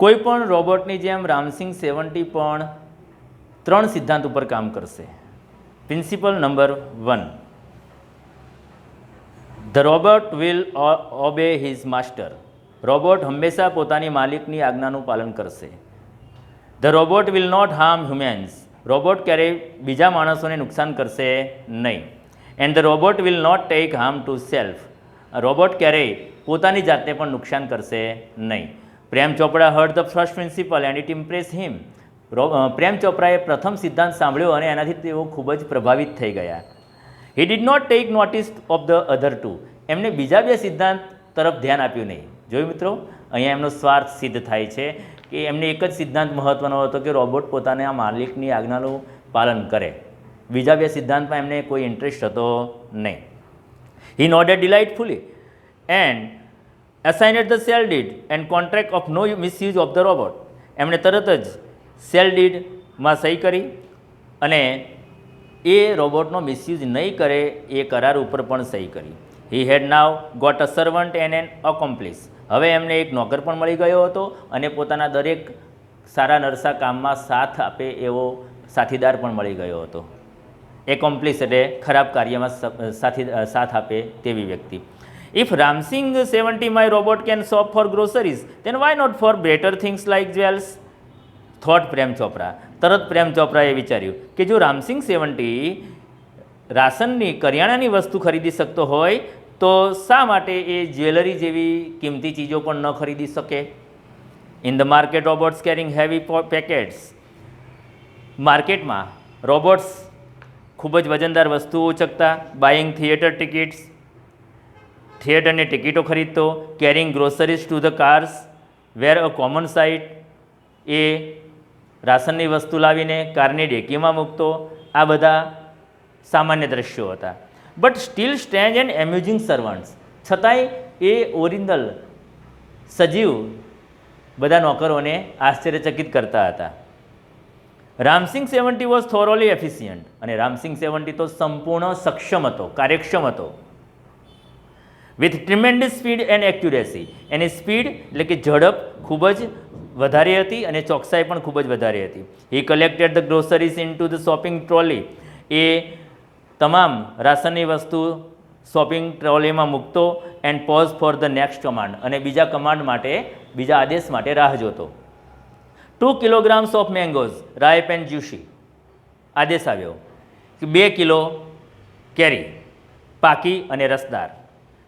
કોઈપણ રોબોટની જેમ રામસિંગ 70 પણ 3 સિદ્ધાંત ઉપર કામ કરશે. Principle number 1, the robot will obey his master. Robot હંમેશા પોતાની માલિકની આજ્ઞાનું પાલન કરશે. The robot will not harm humans. Robot ક્યારેય બીજા માણસોને નુકસાન કરશે નહીં. And the robot will not take harm to self. Robot ક્યારેય પોતાની જાતને પણ નુકસાન કરશે નહીં. Prem Chopra heard the first principle and it impress him. Prem ચોપરાએ પ્રથમ સિદ્ધાંત સાંભળ્યો અને એનાથી તેઓ ખૂબ જ પ્રભાવિત થઈ ગયા. He did not take notice of the other two. એમને બીજા 2 સિદ્ધાંત તરફ ધ્યાન આપ્યું નહીં. જોયું મિત્રો, અહીંયા એમનો સ્વાર્થ સિદ્ધ થાય છે કે એમને એક જ સિદ્ધાંત મહત્ત્વનો હતો કે રોબોટ પોતાના માલિકની આજ્ઞાનું પાલન કરે. બીજા 2 સિદ્ધાંતમાં એમને કોઈ ઇન્ટરેસ્ટ હતો નહીં. He nodded delightfully and assigned the sale deed and contract of no misuse of the robot. એમણે તરત જ સેલ ડીડમાં સહી કરી અને એ રોબોટનો મિસયુઝ નહીં કરે એ કરાર ઉપર પણ સહી કરી. He had now got a servant and an accomplice. હવે એમને એક નોકર પણ મળી ગયો હતો અને પોતાના દરેક સારા નરસા કામમાં સાથ આપે એવો સાથીદાર પણ મળી ગયો હતો. એકોમ્પ્લિસ એટલે ખરાબ કાર્યમાં સાથ આપે તેવી વ્યક્તિ. If Ramsingh 70 my robot can shop for groceries then why not for better things like jewels? Thought Prem Chopra. તરત પ્રેમ ચોપરાએ વિચાર્યું કે જો રામસિંગ 70 રાશનની કરિયાણાની વસ્તુ ખરીદી શકતો હોય તો શા માટે એ જ્વેલરી જેવી કિંમતી ચીજો પણ ન ખરીદી શકે? In the market robots carrying heavy packets. માર્કેટમાં રોબોટ્સ ખૂબ જ વજનદાર વસ્તુઓ ઉચકતા. Buying theatre tickets. થિયેટરની ટિકિટો ખરીદતો. Carrying groceries to the cars were a common sight. એ રાશનની વસ્તુ લાવીને કારની ડેકીમાં મૂકતો. આ બધા સામાન્ય દ્રશ્યો હતા. But still strange and amusing servants. છતાંય એ ઓરિજિનલ સજીવ બધા નોકરોને આશ્ચર્યચકિત કરતા હતા. Ramsingh 70 was thoroughly efficient. અને રામસિંગ 70 તો સંપૂર્ણ સક્ષમ હતો, કાર્યક્ષમ હતો. With tremendous speed and accuracy. એની સ્પીડ એટલે કે ઝડપ ખૂબ જ વધારે હતી અને ચોકસાઈ પણ ખૂબ જ વધારે હતી. He collected the groceries into the shopping trolley. એ તમામ રાશનની વસ્તુ શોપિંગ ટ્રોલીમાં મૂકતો. And pause for the next command. અને બીજા કમાન્ડ માટે, બીજા આદેશ માટે રાહ જોતો. 2 kilograms of mangoes ripe and juicy. આદેશ આવ્યો કે 2 કિલો કેરી પાકી અને રસદાર.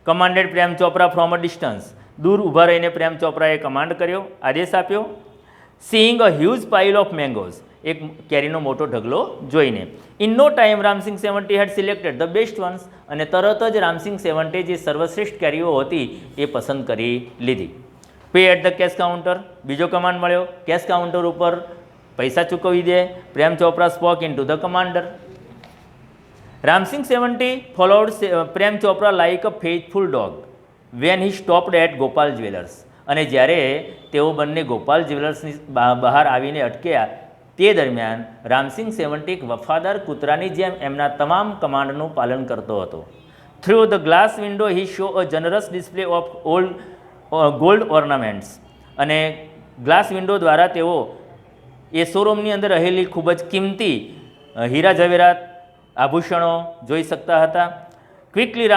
Commanded Prem Chopra from a distance. દૂર ઊભા રહીને પ્રેમ ચોપરાએ કમાન્ડ કર્યો, આદેશ આપ્યો. Seeing a huge pile of mangoes. એક કેરીનો મોટો ઢગલો જોઈને. In no time Ramsingh 70 had selected the best ones. અને તરત જ રામસિંગ 70 જે સર્વશ્રેષ્ઠ કેરીઓ હતી એ પસંદ કરી લીધી. Pay at the cash counter. બીજો કમાન્ડ મળ્યો, કેશ કાઉન્ટર ઉપર પૈસા ચૂકવી દે. Prem Chopra spoke into the commander. Ramsingh 70 followed Prem Chopra like a faithful dog when he stopped at Gopal jewellers. અને જ્યારે તેઓ બંને ગોપાલ જ્વેલર્સની બહાર આવીને અટક્યા તે દરમિયાન રામસિંગ 70 એક વફાદાર કૂતરાની જેમ એમના તમામ કમાન્ડનું પાલન કરતો હતો. Through the glass window he saw a જનરસ display of gold ornaments. અને ગ્લાસ વિન્ડો દ્વારા તેઓ એ શોરૂમની અંદર રહેલી ખૂબ જ કિંમતી હીરા ઝવેરાત આભૂષણો જોઈ શકતા હતા. Quickly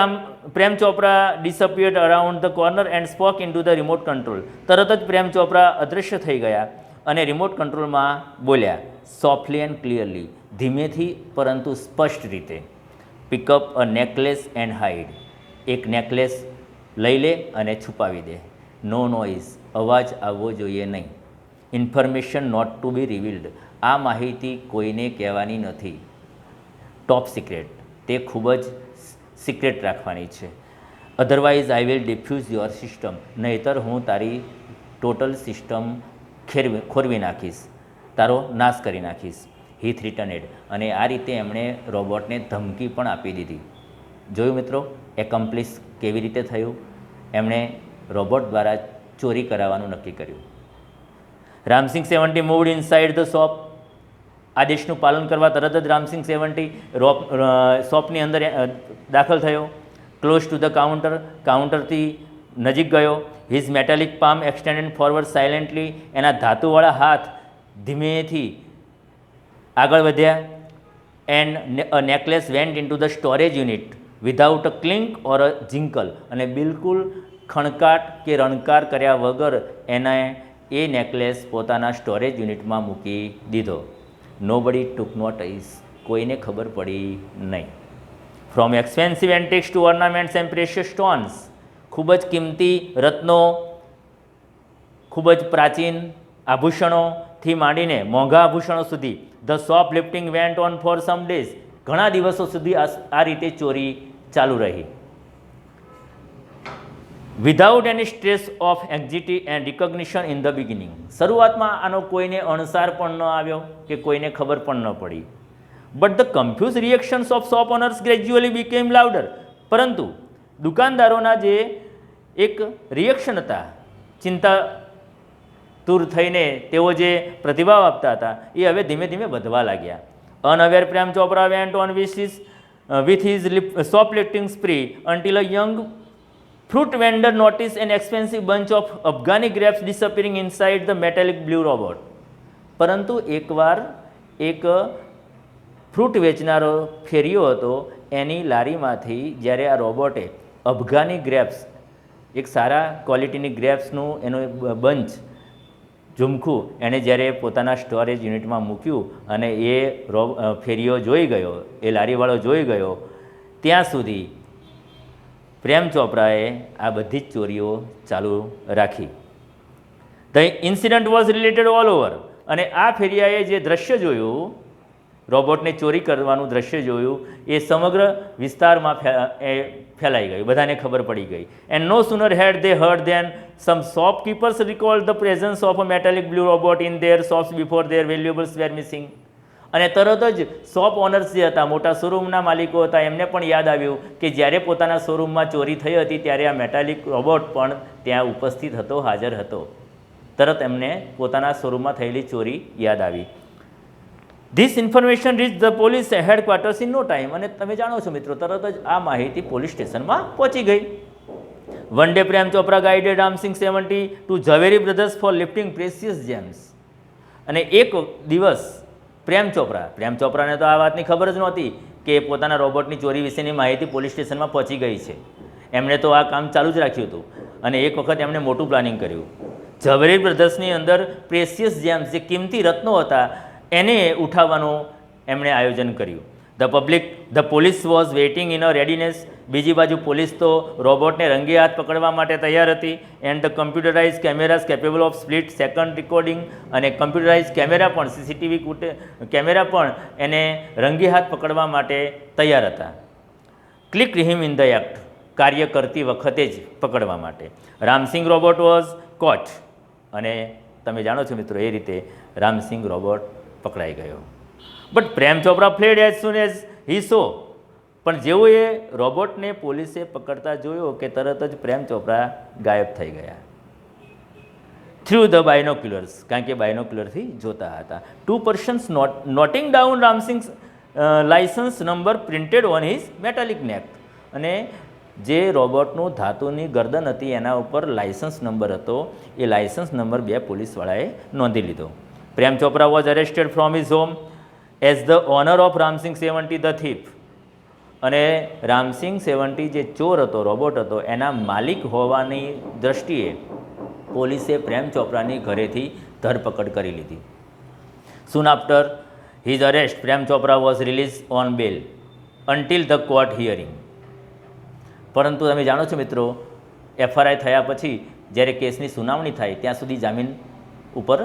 Prem Chopra disappeared around the corner and spoke into the remote control. તરત જ પ્રેમ ચોપરા અદૃશ્ય થઈ ગયા અને રિમોટ કંટ્રોલમાં બોલ્યા, સોફ્ટલી એન્ડ ક્લિયરલી. ધીમેથી પરંતુ સ્પષ્ટ રીતે. Pickup a necklace and hide. એક નેકલેસ લઈ લે અને છુપાવી દે. નો નોઇઝ. અવાજ આવવો જોઈએ નહીં. Information not to be revealed. આ માહિતી કોઈને કહેવાની નથી. Top secret. તે ખૂબ જ સિક્રેટ રાખવાની છે. Otherwise I will defuse your system. નહીંતર હું તારી ટોટલ સિસ્ટમ ખોરવી નાખીશ, તારો નાશ કરી નાખીશ. હી થ્રીટનેડ. અને આ રીતે એમણે રોબોટને ધમકી પણ આપી દીધી. જોયું મિત્રો, એકોમ્પ્લિસ કેવી રીતે થયું? એમણે રોબોટ દ્વારા ચોરી કરાવવાનું નક્કી કર્યું. Ram Singh 70 moved inside the shop. આદેશનું પાલન કરવા તરત જ રામસિંગ 70 શોપની અંદર દાખલ થયો. Close to the counter. કાઉન્ટરથી નજીક ગયો. His metallic palm extended forward silently. એના ધાતુવાળા હાથ ધીમેથી આગળ વધ્યા. And a necklace went into the storage unit without a clink or a jingle. અને બિલકુલ ખણકાટ કે રણકાર કર્યા વગર એને એ નેકલેસ પોતાના સ્ટોરેજ યુનિટમાં મૂકી દીધો. નો બડી ટુક નોટિસ. કોઈને ખબર પડી નહીં. From expensive antiques to ornaments and precious stones. ખૂબ જ કિંમતી રત્નો, ખૂબ જ પ્રાચીન આભૂષણોથી માંડીને મોંઘા આભૂષણો સુધી. The shop lifting went on for some days. ઘણા દિવસો સુધી આ રીતે ચોરી ચાલુ રહી. Without any stress of anxiety and recognition in the beginning. શરૂઆતમાં આનો કોઈને અણસાર પણ ન આવ્યો કે કોઈને ખબર પણ ન પડી. But the confuse reactions of shop owners gradually became louder. પરંતુ દુકાનદારોના જે એક રિએક્શન હતા, ચિંતાતુર થઈને તેઓ જે પ્રતિભાવ આપતા હતા એ હવે ધીમે ધીમે વધવા લાગ્યા. Unaware Prem Chopra went on with his shoplifting spree until a young fruit vendor noticed an expensive bunch of Afghani grapes disappearing inside the metallic blue robot. પરંતુ એકવાર એક ફ્રૂટ વેચનારો ફેર્યો હતો, એની લારીમાંથી જ્યારે આ રોબોટે અફઘાની ગ્રેપ્સ, એક સારા ક્વોલિટીની ગ્રેપ્સનું એનું બંચ ઝુમખું એણે જ્યારે પોતાના સ્ટોરેજ યુનિટમાં મૂક્યું અને એ ફેરીઓ જોઈ ગયો, એ લારીવાળો જોઈ ગયો, ત્યાં સુધી પ્રેમ ચોપરાએ આ બધી જ ચોરીઓ ચાલુ રાખી. The incident was related all over. અને આ ફેરિયાએ જે દ્રશ્ય જોયું, રોબોટને ચોરી કરવાનું દ્રશ્ય જોયું, એ સમગ્ર વિસ્તારમાં ફેલાઈ ગયું, બધાને ખબર પડી ગઈ. And no sooner had they heard than some shopkeepers recalled the presence of a metallic blue robot in their shops before their valuables were missing. અને તરત જ શોપ ઓનર્સ જે હતા, મોટા શોરૂમના માલિકો હતા, એમને પણ યાદ આવ્યું કે જ્યારે પોતાના શોરૂમમાં ચોરી થઈ હતી ત્યારે આ મેટાલિક રોબોટ પણ ત્યાં ઉપસ્થિત હતો, હાજર હતો. તરત એમને પોતાના શોરૂમમાં થયેલી ચોરી યાદ આવી. This information reach the police headquarters in no time. અને તમે જાણો છો મિત્રો, તરત જ આ માહિતી પોલીસ સ્ટેશનમાં પહોંચી ગઈ. One day Prem Chopra guided Ramsingh 70 to Zaveri brothers for lifting precious gems. અને એક દિવસ પ્રેમ ચોપરાને તો આ વાતની ખબર જ નહોતી કે પોતાના રોબોટની ચોરી વિશેની માહિતી પોલીસ સ્ટેશનમાં પહોંચી ગઈ છે. એમણે તો આ કામ ચાલુ જ રાખ્યું હતું. અને એક વખત એમણે મોટું પ્લાનિંગ કર્યું. ઝવેરી બ્રધર્સની અંદર પ્રેસિયસ જેમ્સ, જે કિંમતી રત્નો હતા, એને ઉઠાવવાનું એમણે આયોજન કર્યું. The police was waiting in a readiness. બીજી બાજુ પોલીસ તો રોબોટને રંગે હાથ પકડવા માટે તૈયાર હતી. And the computerise cameras capable of split second recording. અને કમ્પ્યુટરાઇઝ કેમેરા પણ, CCTV કેમેરા પણ એને રંગે હાથ પકડવા માટે તૈયાર હતા. Click him in the act. કાર્ય કરતી વખતે જ પકડવા માટે. રામસિંગ રોબોટ વોઝ કોટ. અને તમે જાણો છો મિત્રો, એ રીતે રામસિંગ રોબોટ પકડાઈ ગયો. But Prem Chopra fled as soon as he saw. પણ જેવો એ રોબોટને પોલીસે પકડતા જોયો કે તરત જ પ્રેમ ચોપરા ગાયબ થઈ ગયા. Through the binoculars. કારણ કે બાયનોક્યુલરથી જોતા હતા. 2 persons noting down Ramsingh licence number printed on his metallic neck. અને જે રોબોટનું ધાતુની ગરદન હતી એના ઉપર લાઇસન્સ નંબર હતો, એ લાઇસન્સ નંબર 2 પોલીસવાળાએ નોંધી લીધો. Prem Chopra was arrested from his home as the owner of Ramsingh 70 the thief. અને રામસિંગ 70 જે ચોર હતો, રોબોટ હતો, એના માલિક હોવાની દ્રષ્ટિએ પોલીસે પ્રેમ ચોપરાની ઘરેથી ધરપકડ કરી લીધી. Soon after his arrest Prem Chopra was release on bail until the court hearing. પરંતુ તમે જાણો છો મિત્રો, FRI થયા પછી જ્યારે કેસની સુનાવણી થાય ત્યાં સુધી જામીન ઉપર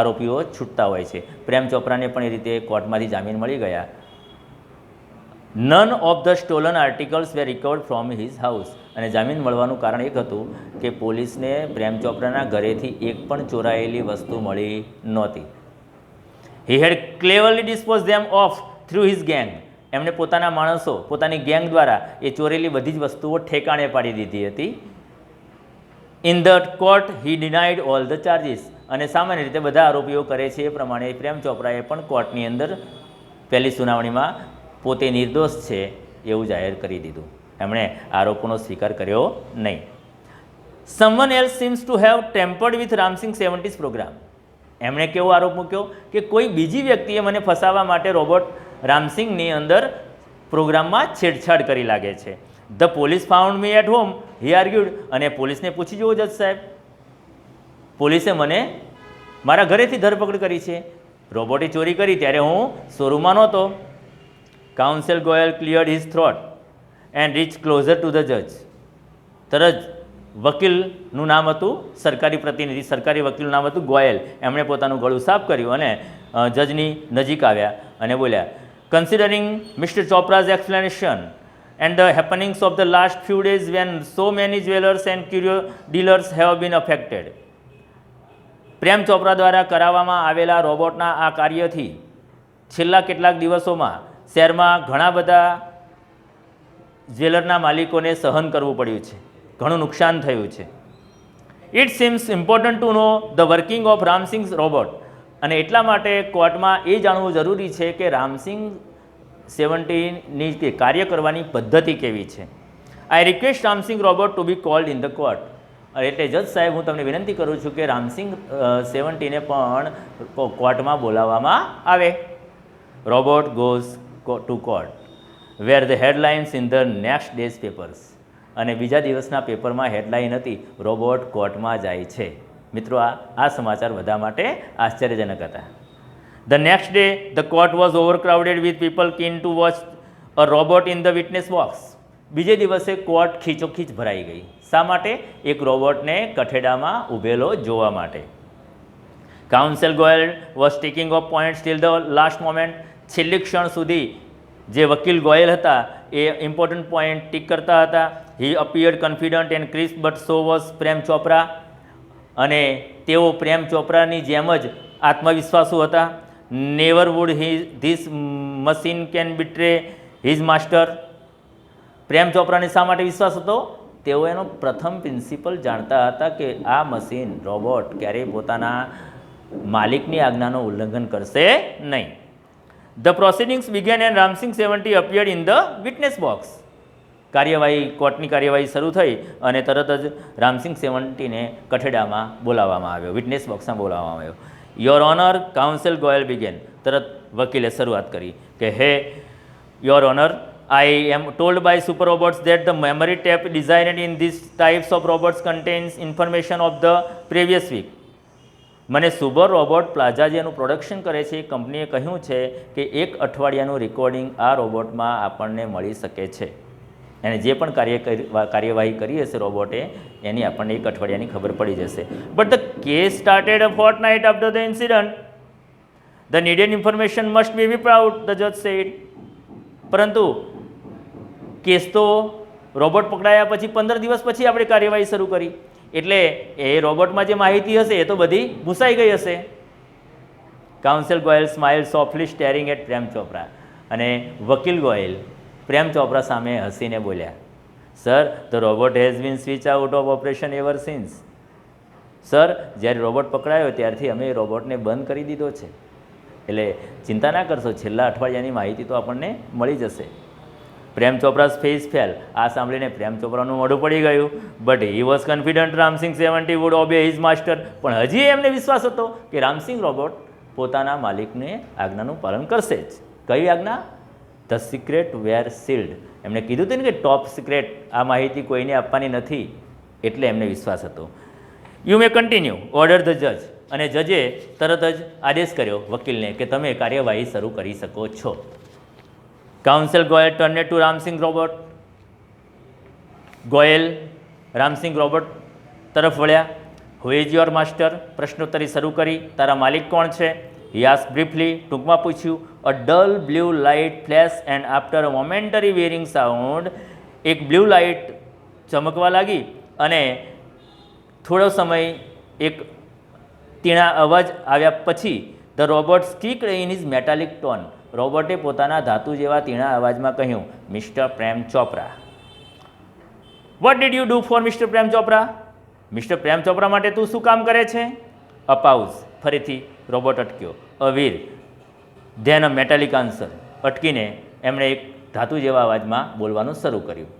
આરોપીઓ છૂટતા હોય છે. પ્રેમ ચોપરાને પણ એ રીતે કોર્ટમાંથી જામીન મળી ગયા. None of the stolen articles were recovered from his house. અને જામીન મળવાનું કારણ એક હતું કે પોલીસને પ્રેમ ચોપરાના ઘરેથી એક પણ ચોરાયેલી વસ્તુ મળી નહોતી. He had cleverly dispose them of through his gang. એમણે પોતાના માણસો, પોતાની ગેંગ દ્વારા એ ચોરેલી બધી જ વસ્તુઓ ઠેકાણે પાડી દીધી હતી. In the court he denied all the charges. અને સામાન્ય રીતે બધા આરોપીઓ કરે છે એ પ્રમાણે પ્રેમ ચોપરાએ પણ કોર્ટની અંદર પહેલી સુનાવણીમાં પોતે નિર્દોષ છે એવું જાહેર કરી દીધું. એમણે આરોપોનો સ્વીકાર કર્યો નહીં. Someone else seems to have tampered with Ramsing 70's program. એમણે કેવો આરોપ મૂક્યો કે કોઈ બીજી વ્યક્તિએ મને ફસાવવા માટે રોબોટ રામસિંગની અંદર પ્રોગ્રામમાં છેડછાડ કરી લાગે છે. The police found me at home, he argued. અને પોલીસને પૂછી જુઓ જજ સાહેબ, પોલીસે મને મારા ઘરેથી ધરપકડ કરી છે. રોબોટે ચોરી કરી ત્યારે હું શોરૂમમાં નહોતો. Counsel Goyal cleared his throat and reach closer to the જજ. તરત વકીલનું નામ હતું, સરકારી પ્રતિનિધિ, સરકારી વકીલનું નામ હતું ગોયલ. એમણે પોતાનું ગળું સાફ કર્યું અને જજની નજીક આવ્યા અને બોલ્યા, considering Mr Chopra's explanation and the happenings of the last few days when so many jewellers and curio dealers have been affected. Prem Chopra દ્વારા કરાવવામાં આવેલા રોબોટના આ કાર્યથી છેલ્લા કેટલાક દિવસોમાં શહેરમાં ઘણા બધા જ્વેલરના માલિકોને સહન કરવું પડ્યું છે, ઘણું નુકસાન થયું છે. It seems important to know the working of Ramsingh robot. અને એટલા માટે કોર્ટમાં એ જાણવું જરૂરી છે કે રામસિંગ 70ની કાર્ય કરવાની પદ્ધતિ કેવી છે. I request Ramsingh robot to be called in the court. એટલે જજ સાહેબ, હું તમને વિનંતી કરું છું કે રામસિંગ 70ને પણ કોર્ટમાં બોલાવવામાં આવે. Robot goes to court were the headlines in the next day's papers. અને બીજા દિવસના પેપરમાં હેડલાઇન હતી, રોબોટ કોર્ટમાં જાય છે. મિત્રો, આ સમાચાર બધા માટે આશ્ચર્યજનક હતા. The next day the court was overcrowded with people keen to watch a robot in the witness box. બીજે દિવસે કોર્ટ ખીચોખીચ ભરાઈ ગઈ. શા માટે? એક રોબોટને કઠેડામાં ઊભેલો જોવા માટે. Council Goyal was taking of point steel the last moment. છેલ્લી ક્ષણ સુધી જે વકીલ ગોયલ હતા એ ઇમ્પોર્ટન્ટ પોઈન્ટ ટીક કરતા હતા. He appeared confident and crisp but so was Prem Chopra. અને તેઓ પ્રેમ ચોપરાની જેમ જ આત્મવિશ્વાસુ હતા. Never would this machine can betray his master. Prem ચોપરાને શા માટે વિશ્વાસ હતો? તેઓ એનો પ્રથમ પ્રિન્સિપલ જાણતા હતા કે આ મશીન રોબોટ ક્યારેય પોતાના માલિકની આજ્ઞાનું ઉલ્લંઘન કરશે નહીં. The proceedings began and Ramsingh 70 appeared in the witness box. કોર્ટની કાર્યવાહી શરૂ થઈ અને તરત જ રામસિંગ 70ને કઠેડામાં બોલાવવામાં આવ્યો, વિટનેસ બોક્સમાં બોલાવવામાં આવ્યો. Your honour, counsel Goyal began. તરત વકીલે શરૂઆત કરી કે હે your honour, I am told by super robots that the memory tape designed in these types of robots contains information of the previous week. મને સુપર રોબોટ પ્લાઝા જેનું production કરે છે એ કંપનીએ કહ્યું છે કે એક અઠવાડિયાનું રેકોર્ડિંગ આ રોબોટમાં આપણને મળી શકે છે. અને જે પણ કાર્યવાહી કરી હશે રોબોટે એની આપણને એક અઠવાડિયાની ખબર પડી જશે. But the case started a fortnight after the incident. The needed information must be wiped out, the જજ સેડ. પરંતુ કેસ તો રોબોટ પકડાયા પછી 15 દિવસ પછી આપણે કાર્યવાહી શરૂ કરી, એટલે એ રોબોટમાં જે માહિતી હશે એ તો બધી ભૂસાઈ ગઈ હશે. Counsel Goyal smile softly staring at Prem Chopra. અને વકીલ ગોયલ પ્રેમ ચોપરા સામે હસીને બોલ્યા, sir, the robot has been switch out of operation ever since. Sir, જ્યારે રોબોટ પકડાયો ત્યારથી અમે એ રોબોટને બંધ કરી દીધો છે, એટલે ચિંતા ના કરશો, છેલ્લા અઠવાડિયાની માહિતી તો આપણને મળી જશે. Prem Chopra's face fell. આ સાંભળીને પ્રેમ ચોપરાનું મોઢું પડી ગયું. But he was confident Ramsingh 70 would obey his master. પણ હજી એમને વિશ્વાસ હતો કે રામસિંગ રોબોટ પોતાના માલિકને આજ્ઞાનું પાલન કરશે જ. કઈ આજ્ઞા? The secret were sealed. એમણે કીધું હતું ને કે ટોપ સિક્રેટ, આ માહિતી કોઈને આપવાની નથી, એટલે એમને વિશ્વાસ હતો. You may continue, order the જજ. અને જજે તરત જ આદેશ કર્યો વકીલને કે તમે કાર્યવાહી શરૂ કરી શકો છો. Counsel Goyal turn to Ramsingh robot. Goyal Ramsingh robot તરફ વળ્યા. Who is your master? પ્રશ્નોત્તરી શરૂ કરી. તારા માલિક કોણ છે? He ask briefly. ટૂંકમાં પૂછ્યું. A dull blue light flash and after a momentary whirring sound. એક બ્લુ લાઇટ ચમકવા લાગી અને થોડો સમય એક તીણા અવાજ આવ્યા પછી the robot speaked in his metallic tone. રોબોટે પોતાના ધાતુ જેવા તીણા અવાજમાં કહ્યું, mister Prem Chopra. What did you do for Mr Prem Chopra? Mr Prem Chopra માટે તું શું કામ કરે છે? A pause. ફરીથી રોબોટ અટક્યો. A whirr. Then a metallic answer. અટકીને એમણે એક ધાતુ જેવા અવાજમાં બોલવાનું શરૂ કર્યું.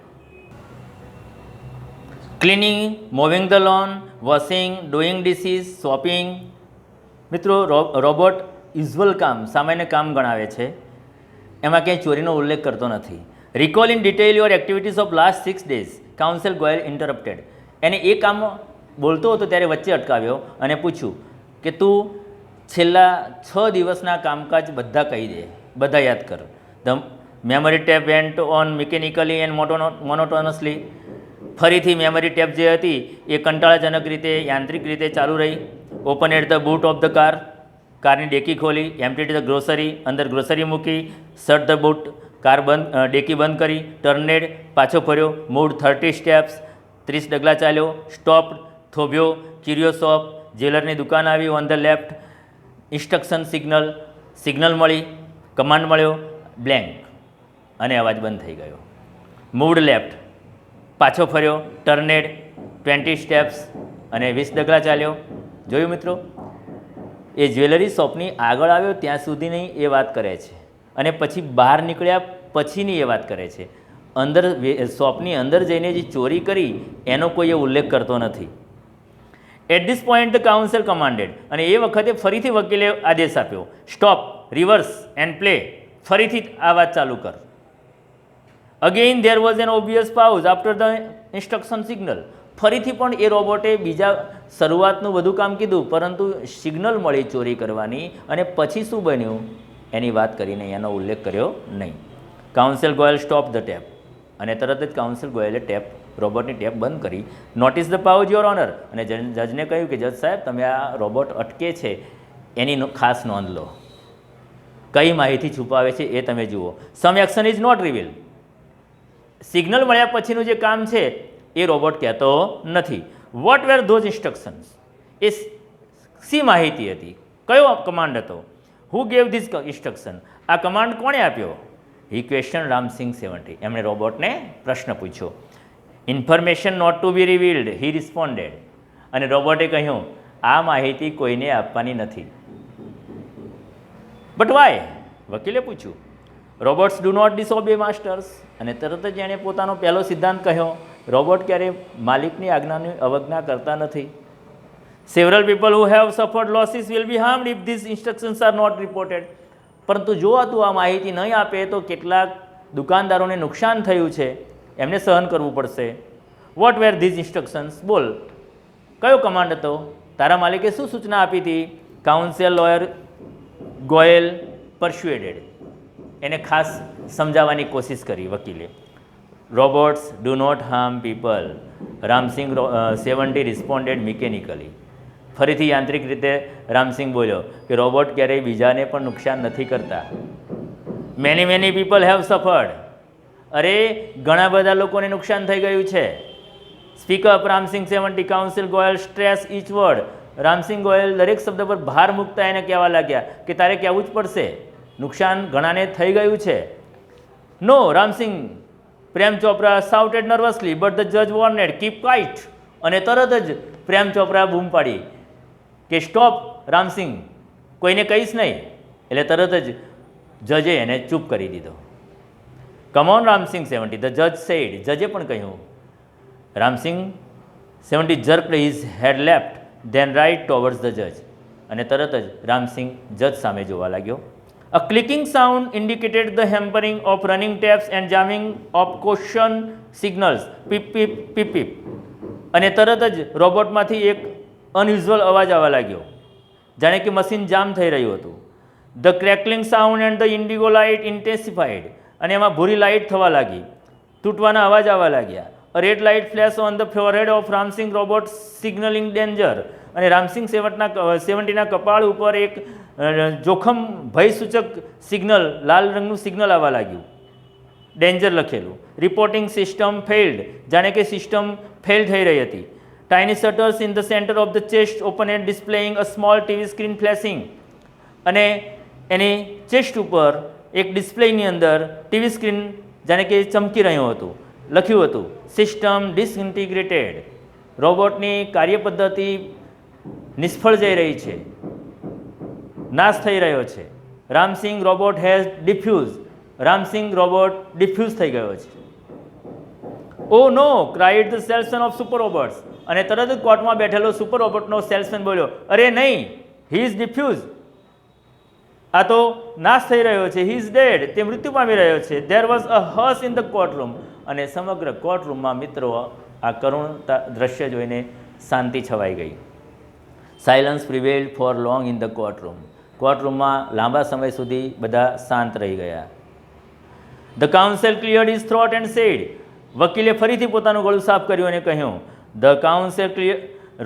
Cleaning, moving the lawn, washing, doing dishes, shopping. મિત્રો રોબોટ યુઝ્યુઅલ કામ, સામાન્ય કામ ગણાવે છે, એમાં ક્યાંય ચોરીનો ઉલ્લેખ કરતો નથી. Recall in detail your activities of last 6 days. Council Goyal interrupted. એને એ કામ બોલતો હતો ત્યારે વચ્ચે અટકાવ્યો અને પૂછ્યું કે તું છેલ્લા 6 દિવસના કામકાજ બધા કહી દે, બધા યાદ કર. The memory tape went on mechanically and monotonously. ફરીથી મેમરી ટેપ જે હતી એ કંટાળાજનક રીતે, યાંત્રિક રીતે ચાલુ રહી. Open at the boot of the car. કારની ડેકી ખોલી. Empty the grocery. અંદર ગ્રોસરી મૂકી. Shut the boot. કાર બંધ, ડેકી બંધ કરી. ટર્નેડ, પાછો ફર્યો. મૂડ 30 સ્ટેપ્સ, 30 ડગલા ચાલ્યો. સ્ટોપ્ડ, થોભ્યો. ક્યુરિયો શોપ, જ્વેલરની દુકાન આવી. On the left, instruction signal, signal મળી, કમાન્ડ મળ્યો. બ્લેન્ક, અને અવાજ બંધ થઈ ગયો. મૂડ લેફ્ટ, પાછો ફર્યો. ટર્નેડ, 20 સ્ટેપ્સ અને 20 ડગલા ચાલ્યો. જોયું મિત્રો, એ જ્વેલરી શોપની આગળ આવ્યો ત્યાં સુધીની એ વાત કરે છે, અને પછી બહાર નીકળ્યા પછીની એ વાત કરે છે. અંદર શોપની અંદર જઈને જે ચોરી કરી એનો કોઈ ઉલ્લેખ કરતો નથી. At this point the counsel commanded. અને એ વખતે ફરીથી વકીલે આદેશ આપ્યો, સ્ટોપ, રિવર્સ એન્ડ પ્લે. ફરીથી આ વાત ચાલુ કર. Again there was an obvious pause after the instruction signal. ફરીથી પણ એ રોબોટે બીજા શરૂઆતનું બધું કામ કીધું, પરંતુ સિગ્નલ મળી ચોરી કરવાની, અને પછી શું બન્યું એની વાત કરીને એનો ઉલ્લેખ કર્યો નહીં. Counsel Goyal stop the tape. અને તરત જ કાઉન્સિલ ગોયલે રોબોટની ટેપ બંધ કરી. Notice the pause your honour. અને જજને કહ્યું કે જજ સાહેબ, તમે આ રોબોટ અટકે છે એની ખાસ નોંધ લો. કઈ માહિતી છુપાવે છે એ તમે જુઓ. Some action is not reveal. Signal મળ્યા પછીનું જે કામ છે એ રોબોટ કહેતો નથી. What were those instructions. એ શી માહિતી હતી, કયો કમાન્ડ હતો. Who gave this instruction. આ કમાન્ડ કોણે આપ્યો. He question Ramsingh 70. એમણે રોબોટને પ્રશ્ન પૂછ્યો. Information not to be revealed, he responded. અને રોબોટે કહ્યું, આ માહિતી કોઈને આપવાની નથી. But why. વકીલે પૂછ્યું. Robots do not disobey masters. અને તરત જ એણે પોતાનો પહેલો સિદ્ધાંત કહ્યો, રોબોટ ક્યારેય માલિકની આજ્ઞાની અવજ્ઞા કરતા નથી. Several people who have suffered losses will be harmed if this instructions are not reported. પરંતુ જો તું આ માહિતી નહીં આપે તો કેટલાક દુકાનદારોને નુકસાન થયું છે, એમને સહન કરવું પડશે. What were these instructions. બોલ, કયો કમાન્ડ હતો, તારા માલિકે શું સૂચના આપી હતી. Counsel lawyer Goyal persuaded. એને ખાસ સમજાવવાની કોશિશ કરી વકીલે. Robots do not harm people. Ramsingh 70 responded mechanically. ફરીથી યાંત્રિક રીતે રામસિંગ બોલ્યો કે રોબોટ ક્યારેય બીજાને પણ નુકસાન નથી કરતા. Many people have suffered. અરે ઘણા બધા લોકોને નુકસાન થઈ ગયું છે. Speak up Ramsingh 70. Counsel Goyal stress each word. Ramsingh Goyal દરેક શબ્દ પર ભાર મૂકતા એને કહેવા લાગ્યા કે તારે કહેવું જ પડશે, નુકસાન ઘણાને થઈ ગયું છે. નો Ram Singh. Prem Chopra sautéed નર્વસલી but the જજ વોર્નેડ કીપ ક્વાઇટ. અને તરત જ પ્રેમ ચોપરા બૂમ પાડી કે સ્ટોપ રામસિંગ, કોઈને કહીશ નહીં. એટલે તરત જ જજે એને ચૂપ કરી દીધો. Come on Ramsingh 70. ધ જજ સેડ. જજે પણ કહ્યું. Ramsingh 70 jerked his head left then right towards the જજ. અને તરત જ રામસિંગ જજ સામે જોવા લાગ્યો. A clicking sound indicated the hampering of running taps and jamming of caution signals. પીપ પીપ પીપ પીપ. અને તરત જ રોબોટમાંથી એક અનયુઝ્યુઅલ અવાજ આવવા લાગ્યો, જાણે કે મશીન જામ થઈ રહ્યું હતું. The crackling sound and the indigo light intensified. અને એમાં ભૂરી લાઇટ થવા લાગી, તૂટવાના અવાજ આવવા લાગ્યા. Red light flash on the forehead of Ramsingh robot signalling danger. અને રામસિંગ 70ના કપાળ ઉપર એક જોખમ ભયસૂચક સિગ્નલ, લાલ રંગનું સિગ્નલ આવવા લાગ્યું, ડેન્જર લખેલું. Reporting system failed. જાણે કે સિસ્ટમ ફેલ થઈ રહી હતી. Tiny shutters in the centre of the chest open and displaying a small TV screen flashing. અને એની ચેસ્ટ ઉપર એક ડિસ્પ્લેની અંદર ટીવી સ્ક્રીન જાણે કે ચમકી રહ્યું હતું. લખ્યું હતું સિસ્ટમ ડિસઇન્ટિગ્રેટેડ. રોબોટની કાર્યપદ્ધતિ નિષ્ફળ જઈ રહી છે, નાશ થઈ રહ્યો છે. Ramsingh robot has defuse. Ramsingh robot defuse થઈ ગયો છે. Oh no cried the salesman of super robots, અને તરત જ કોર્ટમાં બેઠેલો સુપર રોબોટનો સેલ્સમેન બોલ્યો, અરે નહીં, હી ઇઝ ડિફ્યુઝ, આ તો નાશ થઈ રહ્યો છે, હી ઇઝ ડેડ, તે મૃત્યુ પામી રહ્યો છે. ધેર વોઝ અ હસ ઇન ધ કોર્ટરૂમ, અને સમગ્ર કોર્ટરૂમમાં મિત્રો આ કરુણ દ્રશ્ય જોઈને શાંતિ છવાઈ ગઈ. Silence prevailed for long in the courtroom, કોર્ટરૂમમાં લાંબા સમય સુધી બધા શાંત રહી ગયા. The counsel cleared his throat and said, વકીલે ફરીથી પોતાનું ગળું સાફ કર્યું અને કહ્યું, the counsel clear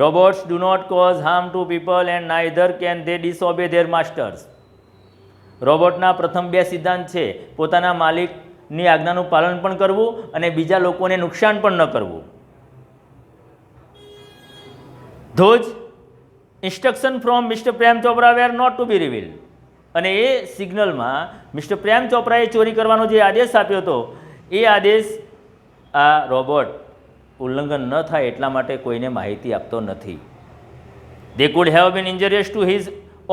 robots do not cause harm to people and neither can they disobey their masters. રોબોટના પ્રથમ બે સિદ્ધાંત છે પોતાના માલિકની આજ્ઞાનું પાલન પણ કરવું અને બીજા લોકોને નુકસાન પણ ન કરવું. Those instruction from mister Prem Chopra were not to be revealed, અને એ સિગ્નલમાં મિસ્ટર પ્રેમ ચોપરાએ ચોરી કરવાનો જે આદેશ આપ્યો હતો એ આદેશ આ રોબોટ ઉલ્લંઘન ન થાય એટલા માટે કોઈને માહિતી આપતો નથી. દે could have been ઇન્જરિયસ to his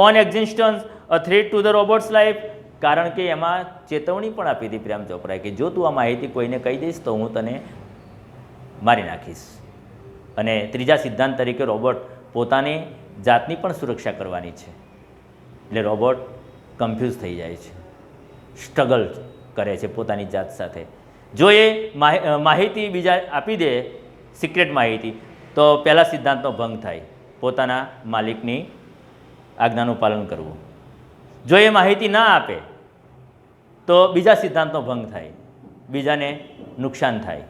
own existence, a threat to the robots life, કારણ કે એમાં ચેતવણી પણ આપી હતી પ્રેમ ચોપરાએ કે જો તું આ માહિતી કોઈને કહી દઈશ તો હું તને મારી નાખીશ. અને ત્રીજા સિદ્ધાંત તરીકે રોબોટ પોતાની જાતની પણ સુરક્ષા કરવાની છે. એટલે રોબોટ કન્ફ્યુઝ થઈ જાય છે, સ્ટ્રગલ કરે છે પોતાની જાત સાથે. જો એ માહિતી બીજા આપી દે, સિક્રેટ માહિતી, તો પહેલા સિદ્ધાંતનો ભંગ થાય, પોતાના માલિકની આજ્ઞાનું પાલન કરવું. જો એ માહિતી ના આપે તો બીજા સિદ્ધાંતનો ભંગ થાય, બીજાને નુકસાન થાય.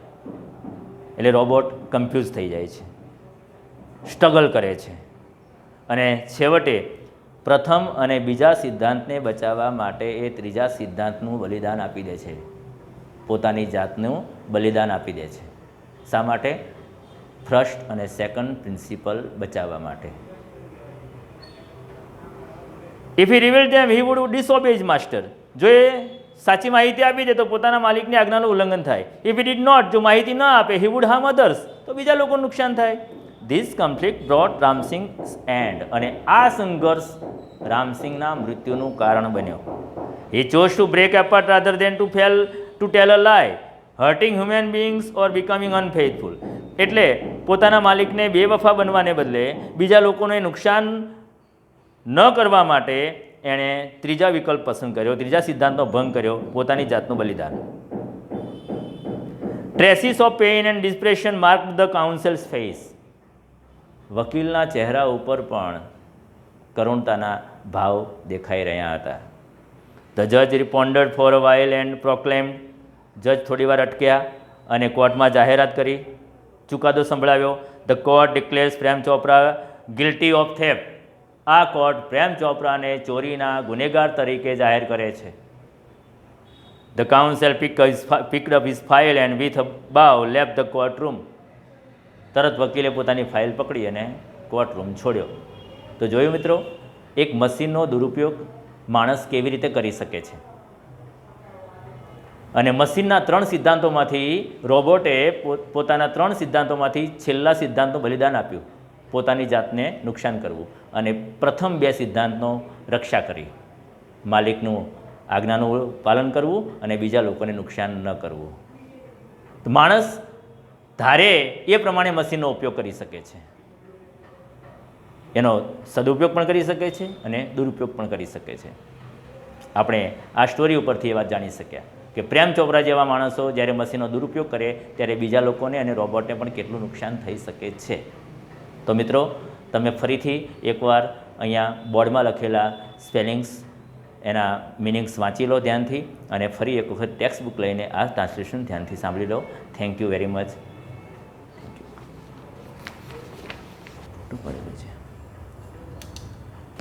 એટલે રોબોટ કન્ફ્યુઝ થઈ જાય છે, સ્ટ્રગલ કરે છે, અને છેવટે પ્રથમ અને બીજા સિદ્ધાંતને બચાવવા માટે એ ત્રીજા સિદ્ધાંતનું બલિદાન આપી દે છે, પોતાની જાતનું બલિદાન આપી દે છે. શા માટે? ફર્સ્ટ અને સેકન્ડ પ્રિન્સિપલ બચાવવા માટે. If he revealed them he would disobey his master, જો એ સાચી માહિતી આપી દે તો પોતાના માલિકની આજ્ઞાનું ઉલ્લંઘન થાય. ઇફ હી ડીડ નોટ, જો માહિતી ન આપે, હી વુડ હાર્મ અધર્સ, તો બીજા લોકોનું નુકસાન થાય. This conflict brought Ramsingh's end, અને આ સંઘર્ષ રામસિંગના મૃત્યુનું કારણ બન્યો. He chose to break apart rather than to tell a lie, hurting human beings or becoming unfaithful. એટલે પોતાના માલિકને બેવફા બનવાને બદલે બીજા લોકોને નુકસાન ન કરવા માટે એણે ત્રીજા વિકલ્પ પસંદ કર્યો, ત્રીજા સિદ્ધાંતનો ભંગ કર્યો, પોતાની જાતનું બલિદાન. Traces of pain and desperation mark the counsel's face, વકીલના ચહેરા ઉપર પણ કરુણતાના ભાવ દેખાઈ રહ્યા હતા. ધ જજ responded for a while and proclaimed, જજ થોડીવાર અટક્યા અને કોર્ટમાં જાહેરાત કરી, ચુકાદો સંભળાવ્યો. The court declares Prem Chopra guilty of theft, આ કોર્ટ પ્રેમ ચોપરાને ચોરીના ગુનેગાર તરીકે જાહેર કરે છે. The council picked up his file and with a bow left the courtroom, તરત વકીલે પોતાની ફાઇલ પકડી અને કોર્ટરૂમ છોડ્યો. તો જોયું મિત્રો, એક મશીનનો દુરુપયોગ માણસ કેવી રીતે કરી શકે છે. અને મશીનના 3 સિદ્ધાંતોમાંથી રોબોટે પોતાના 3 સિદ્ધાંતોમાંથી છેલ્લા સિદ્ધાંતનું બલિદાન આપ્યું, પોતાની જાતને નુકસાન કરવું, અને પ્રથમ 2 સિદ્ધાંતનો રક્ષા કરી, માલિકનું આજ્ઞાનું પાલન કરવું અને બીજા લોકોને નુકસાન ન કરવું. તો માણસ ધારે એ પ્રમાણે મશીનનો ઉપયોગ કરી શકે છે, એનો સદુપયોગ પણ કરી શકે છે અને દુરુપયોગ પણ કરી શકે છે. આપણે આ સ્ટોરી ઉપરથી એ વાત જાણી શક્યા કે પ્રેમ ચોપરા જેવા માણસો જ્યારે મશીનનો દુરુપયોગ કરે ત્યારે બીજા લોકોને અને રોબોટને પણ કેટલું નુકસાન થઈ શકે છે. તો મિત્રો, તમે ફરીથી એકવાર અહીંયા બોર્ડમાં લખેલા સ્પેલિંગ્સ, એના મિનિંગ્સ વાંચી લો ધ્યાનથી, અને ફરી એક વખત ટેક્સ્ટ બુક લઈને આ ટ્રાન્સલેશન ધ્યાનથી સાંભળી લો. Thank you very much. છે